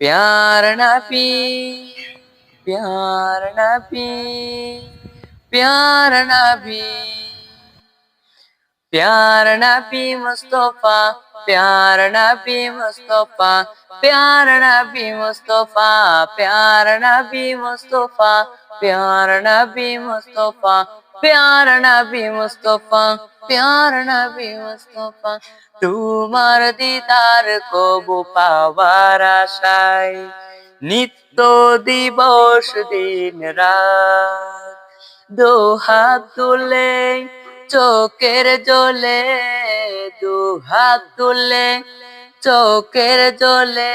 प्यार नबी प्यार नबी प्यार नबी प्यार नबी मुस्तफा प्यार नबी मुस्तफा प्यार नबी मुस्तफा प्यार नबी मुस्तफा प्यार नबी मुस्तफा प्यार नबी मुस्तफा प्यार नबी मुस्तफा তোমার দিদার কবু পাওয়ার আশায় নিত্য দিবস দিন রাত দুহাত তুলে চোখের জলে দুহাত তুলে চোখের জলে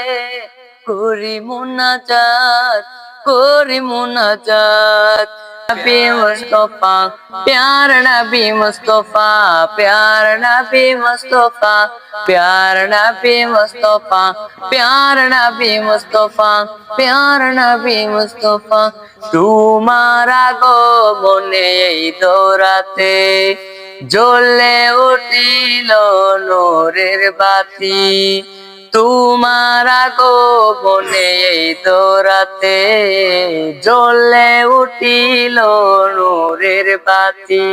করি মুনাজাত করি মুনাজাত नबी मुस्तफा प्यार नबी मुस्तफा प्यार नबी मुस्तफा प्यार नबी मुस्तफा प्यार नबी मुस्तफा प्यार नबी मुस्तफा तुम्हारा गो मने दौराते জ্বলে উঠিল নূরের বাতি তোমার আগমনে এই দোরাতে জ্বলে উঠিল নূরের বাতি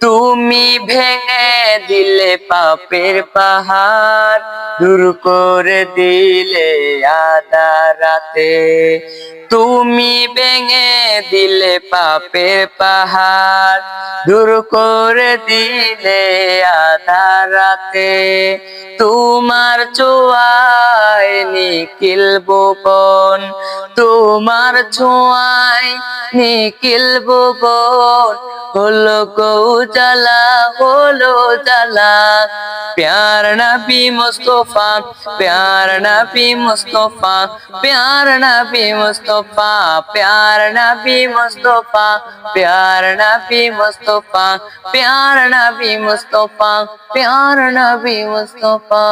তুমি ভেঙে দিলে পাপের পাহাড় দূর করে দিলে আধার রাতে তুমি ভেঙে দিলে পাপের পাহাড় দূর করে দিলে আধার রাতে তোমার ছোঁয়ায় নিখিল ভুবন তোমার ছোঁয়ায় নিখিল ভুবন হলো গো জ্বালা হলো জ্বালা प्यार नबी मुस्तफा प्यार नबी मुस्तफा प्यार नबी मुस्तफा प्यार नबी मुस्तफा प्यार नबी मुस्तफा प्यार नबी मुस्तफा प्यार नबी मुस्तफा